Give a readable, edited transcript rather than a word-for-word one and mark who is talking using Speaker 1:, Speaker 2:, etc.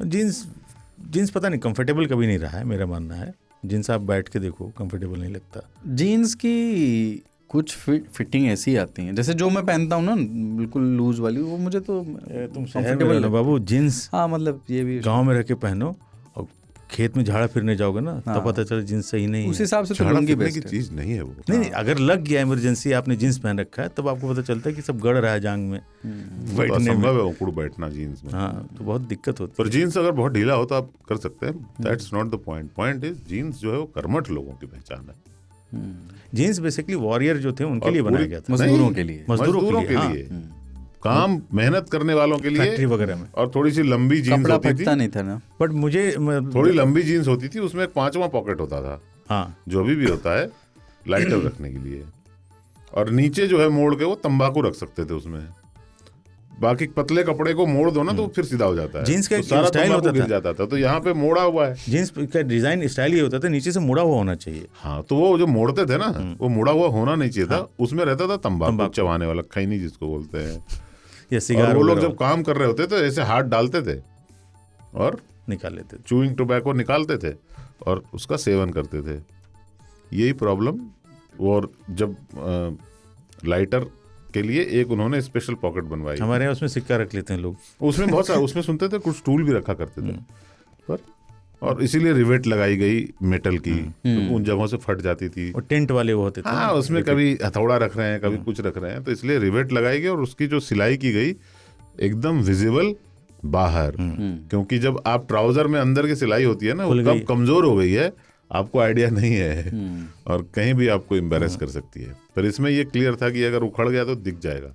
Speaker 1: Jeans पता नहीं comfortable कभी नहीं रहा है, मेरा मानना है। जीन्स आप बैठ के देखो कंफर्टेबल नहीं लगता।
Speaker 2: जीन्स की कुछ फिटिंग ऐसी आती हैं, जैसे जो मैं पहनता हूँ ना बिल्कुल लूज वाली, वो मुझे तो
Speaker 1: तुम कंफर्टेबल ना बाबू। जीन्स
Speaker 2: हाँ मतलब ये भी
Speaker 1: गांव में रह के पहनो और खेत में झाड़ा फिरने जाओगे ना तब पता चले जीन्स सही नहीं है।
Speaker 2: उस हिसाब से तो
Speaker 3: झाड़ा
Speaker 2: लुंगी
Speaker 3: फिरने
Speaker 2: बेस्ट
Speaker 3: की
Speaker 2: है।
Speaker 3: चीज नहीं है वो।
Speaker 1: नहीं, अगर लग गया इमरजेंसी, आपने जीन्स पहन रखा है, तब आपको पता चलता है कि सब गड़ रहा है जांग में बैठने में।
Speaker 3: असंभव है उकड़ बैठना जीन्स में।
Speaker 1: हाँ, तो बहुत दिक्कत होती
Speaker 3: पर जीन्स अगर बहुत ढीला हो तो आप कर सकते हैं, that's not the point. Point is jeans जो है वो कर्मठ लोगों की पहचान है।
Speaker 1: जीन्स बेसिकली वॉरियर जो थे उनके लिए बनाया गया था,
Speaker 2: मजदूरों के लिए,
Speaker 1: मजदूरों के
Speaker 3: लिए काम मेहनत करने वालों के लिए,
Speaker 1: फैक्ट्री वगैरह में।
Speaker 3: और थोड़ी सी लंबी जीन्स
Speaker 2: कपड़ा
Speaker 3: होती थी,
Speaker 2: फटता नहीं था ना।
Speaker 1: बट मुझे
Speaker 3: थोड़ी लंबी जीन्स होती थी, उसमें एक 5वां पॉकेट होता था,
Speaker 1: हाँ
Speaker 3: जो अभी भी होता है लाइटर रखने के लिए, और नीचे जो है मोड़ के वो तंबाकू रख सकते थे उसमें। बाकी पतले कपड़े को मोड़ दो ना तो फिर सीधा हो जाता है,
Speaker 1: जीन्स का
Speaker 3: तो
Speaker 1: एक
Speaker 3: सारा
Speaker 1: स्टाइल
Speaker 3: तंबाकू
Speaker 1: होता
Speaker 3: गिर
Speaker 1: था।
Speaker 3: जाता था। तो यहाँ पे मोड़ा हुआ है,
Speaker 1: जीन्स का डिजाइन स्टाइल ये होता था, नीचे से मुड़ा हुआ होना चाहिए।
Speaker 3: हाँ, तो वो जो मोड़ते थे ना वो मुड़ा हुआ होना नहीं चाहिए था, उसमें रहता था तंबाकू चबाने वाला, खैनी जिसको बोलते हैं।
Speaker 1: या सिगार
Speaker 3: वो लोग
Speaker 1: वगैरह
Speaker 3: जब काम कर रहे होते तो ऐसे हाथ डालते थे और
Speaker 1: निकाल लेते थे।
Speaker 3: चूइंग टोबैको निकालते थे और उसका सेवन करते थे। यही प्रॉब्लम। और जब लाइटर के लिए एक उन्होंने स्पेशल पॉकेट बनवाई,
Speaker 1: हमारे यहाँ उसमें सिक्का रख लेते हैं लोग,
Speaker 3: उसमें बहुत सारा उसमें सुनते थे, कुछ टूल भी रखा करते थे। पर और इसीलिए रिवेट लगाई गई मेटल की, तो उन जगहों से फट जाती थी।
Speaker 1: और टेंट वाले वो होते थे।
Speaker 3: हाँ, उसमें कभी हथौड़ा रख रहे हैं, कभी कुछ रख रहे हैं, तो इसलिए रिवेट लगाई गई और उसकी जो सिलाई की गई एकदम विजिबल बाहर। क्योंकि जब आप ट्राउजर में अंदर की सिलाई होती है ना, वो कब कमजोर हो गई है आपको आइडिया नहीं है, और कहीं भी आपको एम्बैरेस कर सकती है। पर इसमें ये क्लियर था कि अगर उखड़ गया तो दिख जाएगा।